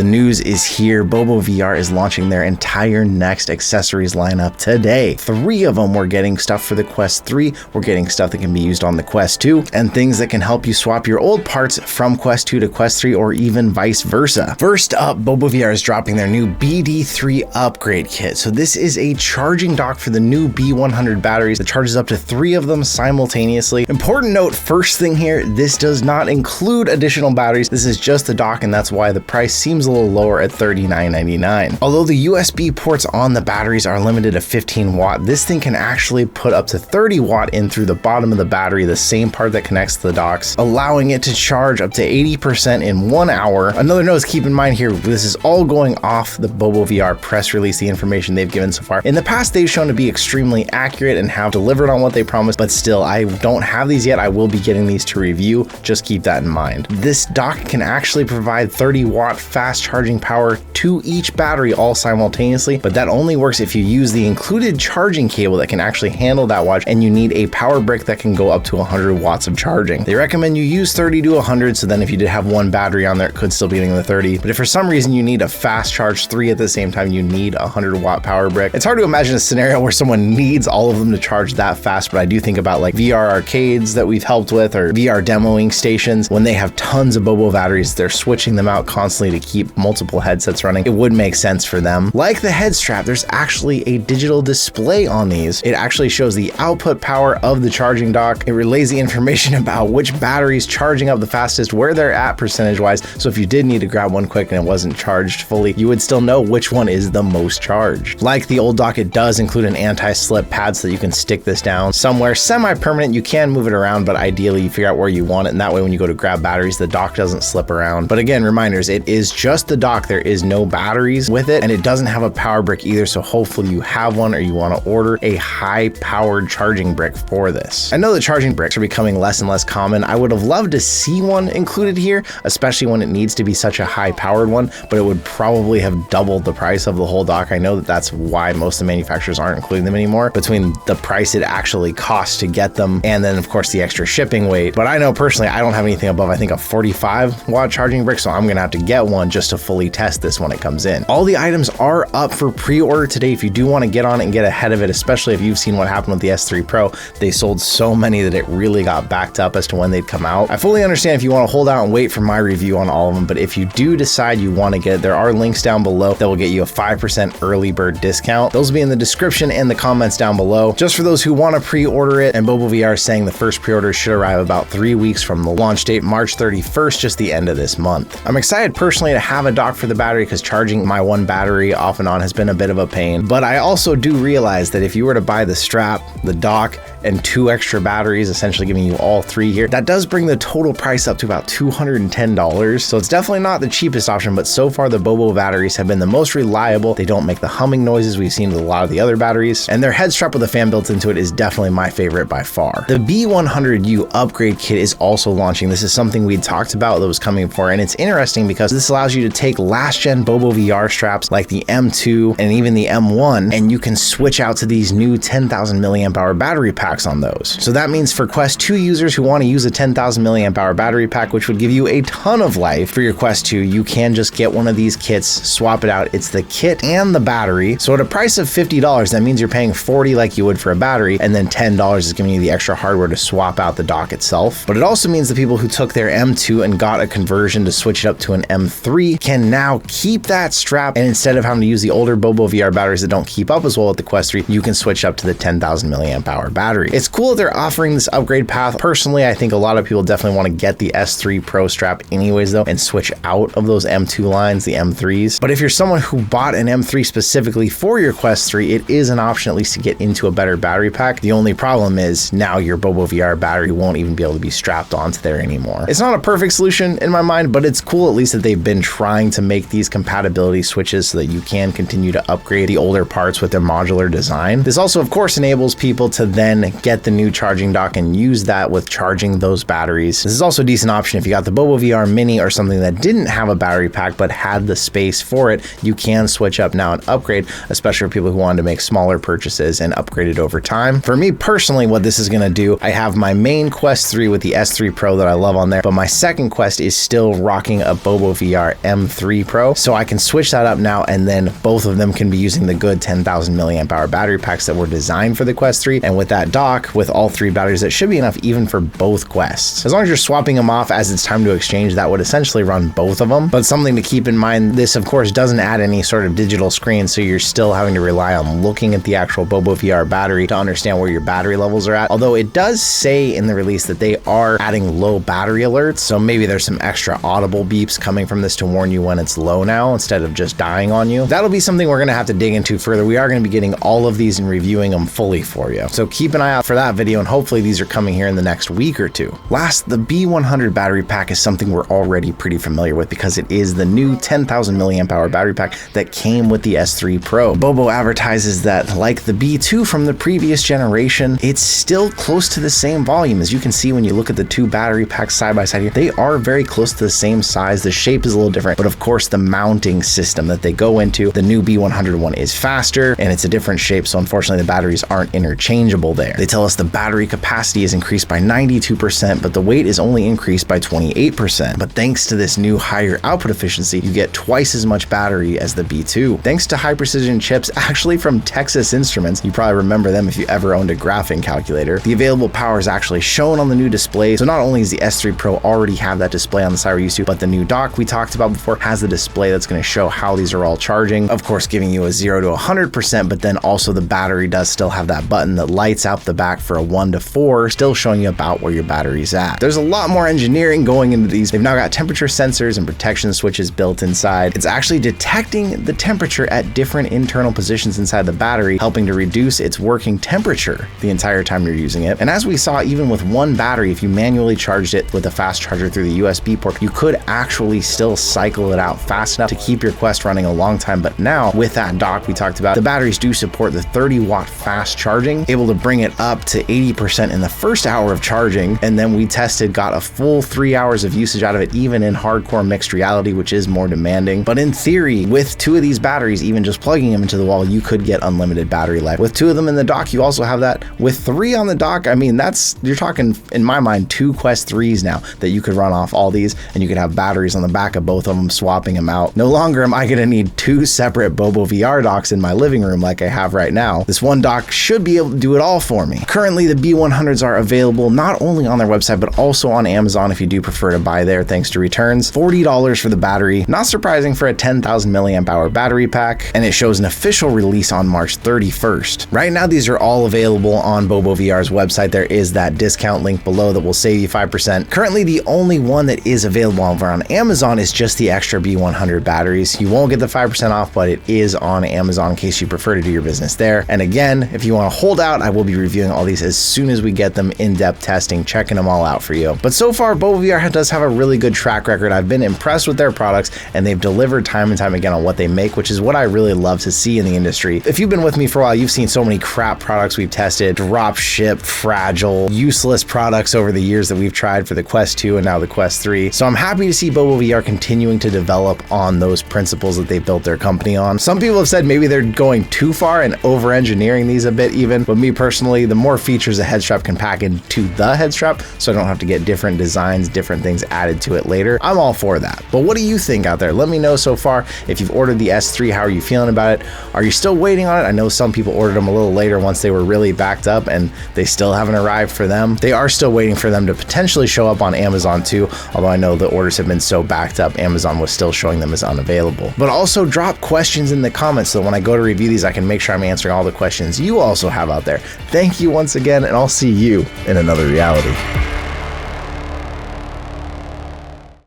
The news is here. BoboVR is launching their entire next accessories lineup today. 3 of them we're getting stuff for the Quest 3, we're getting stuff that can be used on the Quest 2, and things that can help you swap your old parts from Quest 2 to Quest 3 or even vice versa. First up, BoboVR is dropping their new BD3 upgrade kit. So this is a charging dock for the new B100 batteries that charges up to 3 of them simultaneously. Important note, first thing here, this does not include additional batteries. This is just the dock, and that's why the price seems a little lower at $39.99. Although the USB ports on the batteries are limited to 15 watt, this thing can actually put up to 30 watt in through the bottom of the battery, the same part that connects to the docks, allowing it to charge up to 80% in 1 hour. Another note is keep in mind here, this is all going off the BoboVR press release, the information they've given so far. In the past, they've shown to be extremely accurate and have delivered on what they promised, but still, I don't have these yet. I will be getting these to review. Just keep that in mind. This dock can actually provide 30 watt fast charging power to each battery all simultaneously, but that only works if you use the included charging cable that can actually handle that wattage, and you need a power brick that can go up to 100 watts of charging. They recommend you use 30 to 100, so then if you did have 1 battery on there, it could still be getting the 30. But if for some reason you need a fast charge 3 at the same time, you need a 100 watt power brick. It's hard to imagine a scenario where someone needs all of them to charge that fast, but I do think about like VR arcades that we've helped with, or VR demoing stations. When they have tons of Bobo batteries, they're switching them out constantly to keep multiple headsets running. It would make sense for them. Like the head strap, there's actually a digital display on these. It actually shows the output power of the charging dock. It relays the information about which battery's charging up the fastest, where they're at percentage-wise. So if you did need to grab one quick and it wasn't charged fully, you would still know which one is the most charged. Like the old dock, it does include an anti-slip pad so that you can stick this down somewhere semi-permanent. You can move it around, but ideally you figure out where you want it, and that way when you go to grab batteries, the dock doesn't slip around. But again, reminders, it is just the dock. There is no batteries with it, and it doesn't have a power brick either, so hopefully you have one or you want to order a high-powered charging brick for this. I know that charging bricks are becoming less and less common. I would have loved to see one included here, especially when it needs to be such a high-powered one, but it would probably have doubled the price of the whole dock. I know that that's why most of the manufacturers aren't including them anymore, between the price it actually costs to get them and then of course the extra shipping weight. But I know personally I don't have anything above I think a 45 watt charging brick, so I'm gonna have to get one just to fully test this when it comes in. All the items are up for pre-order today if you do want to get on it and get ahead of it, especially if you've seen what happened with the S3 Pro. They sold so many that it really got backed up as to when they'd come out. I fully understand if you want to hold out and wait for my review on all of them, but if you do decide you want to get it, there are links down below that will get you a 5% early bird discount. Those will be in the description and the comments down below, just for those who want to pre-order it. And BoboVR is saying the first pre-order should arrive about 3 weeks from the launch date, March 31st, just the end of this month. I'm excited personally to have a dock for the battery because charging my 1 battery off and on has been a bit of a pain, but I also do realize that if you were to buy the strap, the dock, and 2 extra batteries, essentially giving you all 3 here, that does bring the total price up to about $210. So it's definitely not the cheapest option, but so far the Bobo batteries have been the most reliable. They don't make the humming noises we've seen with a lot of the other batteries, and their head strap with a fan built into it is definitely my favorite by far. The B100U upgrade kit is also launching. This is something we'd talked about that was coming before, and it's interesting because this allows you to take last gen BoboVR straps like the M2 and even the M1, and you can switch out to these new 10,000 milliamp hour battery packs on those. So that means for Quest 2 users who want to use a 10,000 milliamp hour battery pack, which would give you a ton of life for your Quest 2, you can just get one of these kits, swap it out. It's the kit and the battery. So at a price of $50, that means you're paying $40 like you would for a battery, and then $10 is giving you the extra hardware to swap out the dock itself. But it also means the people who took their M2 and got a conversion to switch it up to an M3 can now keep that strap, and instead of having to use the older BoboVR batteries that don't keep up as well with the Quest 3, you can switch up to the 10,000 milliamp hour battery. It's cool that they're offering this upgrade path. Personally, I think a lot of people definitely want to get the S3 Pro strap anyways though, and switch out of those M2 lines, the M3s. But if you're someone who bought an M3 specifically for your Quest 3, it is an option at least to get into a better battery pack. The only problem is now your BoboVR battery won't even be able to be strapped onto there anymore. It's not a perfect solution in my mind, but it's cool at least that they've been trying to make these compatibility switches so that you can continue to upgrade the older parts with their modular design. This also of course enables people to then get the new charging dock and use that with charging those batteries. This is also a decent option if you got the BoboVR Mini or something that didn't have a battery pack but had the space for it. You can switch up now and upgrade, especially for people who wanted to make smaller purchases and upgrade it over time. For me personally, what this is going to do, I have my main Quest 3 with the S3 Pro that I love on there, but my second Quest is still rocking a BoboVR M3 Pro. So I can switch that up now, and then both of them can be using the good 10,000 milliamp hour battery packs that were designed for the Quest 3. And with that dock, with all 3 batteries, that should be enough even for both Quests. As long as you're swapping them off as it's time to exchange, that would essentially run both of them. But something to keep in mind, this of course doesn't add any sort of digital screen, so you're still having to rely on looking at the actual BoboVR battery to understand where your battery levels are at. Although it does say in the release that they are adding low battery alerts, so maybe there's some extra audible beeps coming from this to warn you when it's low now instead of just dying on you. That'll be something we're going to have to dig into further. We are going to be getting all of these and reviewing them fully for you. So keep an eye out for that video, and hopefully these are coming here in the next week or two. Last, the B100 battery pack is something we're already pretty familiar with because it is the new 10,000 milliamp hour battery pack that came with the S3 Pro. Bobo advertises that, like the B2 from the previous generation, it's still close to the same volume. As you can see when you look at the 2 battery packs side by side here, they are very close to the same size. The shape is a little different, but of course the mounting system that they go into, the new B100 one is faster and it's a different shape, so unfortunately the batteries aren't interchangeable there. They tell us the battery capacity is increased by 92%, but the weight is only increased by 28%. But thanks to this new higher output efficiency, you get twice as much battery as the B2. Thanks to high precision chips, actually from Texas Instruments, you probably remember them if you ever owned a graphing calculator, the available power is actually shown on the new display. So not only does the S3 Pro already have that display on the side we're used to, but the new dock we talked about before has the display that's going to show how these are all charging, of course giving you a 0 to 100%, but then also the battery does still have that button that lights out the back for a 1 to 4, still showing you about where your battery's at. There's a lot more engineering going into these. They've now got temperature sensors and protection switches built inside. It's actually detecting the temperature at different internal positions inside the battery, helping to reduce its working temperature the entire time you're using it. And as we saw, even with one battery, if you manually charged it with a fast charger through the USB port, you could actually still cycle it out fast enough to keep your Quest running a long time. But now with that dock we talked about, the batteries do support the 30-watt fast charging, able to bring it up to 80% in the first hour of charging. And then we tested, got a full 3 hours of usage out of it, even in hardcore mixed reality, which is more demanding. But in theory, with 2 of these batteries, even just plugging them into the wall, you could get unlimited battery life. With 2 of them in the dock, you also have that. With 3 on the dock, I mean, you're talking, in my mind, 2 Quest 3s now that you could run off all these, and you could have batteries on the back of both of them, swapping them out. No longer am I going to need 2 separate BoboVR docks in my living room like I have right now. This one dock should be able to do it all for me. Currently, the B100s are available not only on their website, but also on Amazon if you do prefer to buy there thanks to returns. $40 for the battery, not surprising for a 10,000 milliamp hour battery pack, and it shows an official release on March 31st. Right now, these are all available on BoboVR's website. There is that discount link below that will save you 5%. Currently, the only one that is available over on Amazon is just the extra B100 batteries. You won't get the 5% off, but it is on Amazon in case you prefer to do your business there. And again, if you want to hold out, I will be reviewing all these as soon as we get them in-depth testing, checking them all out for you. But so far, BoboVR does have a really good track record. I've been impressed with their products, and they've delivered time and time again on what they make, which is what I really love to see in the industry. If you've been with me for a while, you've seen so many crap products we've tested, drop ship, fragile, useless products over the years that we've tried for the Quest 2 and now the Quest 3. So I'm happy to see BoboVR continuing to develop on those principles that they built their company on. Some people have said maybe they're going too far and over-engineering these a bit even, but me personally, the more features a head strap can pack into the head strap, so I don't have to get different designs, different things added to it later, I'm all for that. But what do you think out there? Let me know so far. If you've ordered the S3, how are you feeling about it? Are you still waiting on it? I know some people ordered them a little later once they were really backed up, and they still haven't arrived for them. They are still waiting for them to potentially show up on Amazon too, although I know the orders have been so backed up, Amazon was still showing them as unavailable. But also drop questions in the comments so when I go to review these, I can make sure I'm answering all the questions you also have out there. Thank you once again, and I'll see you in another reality.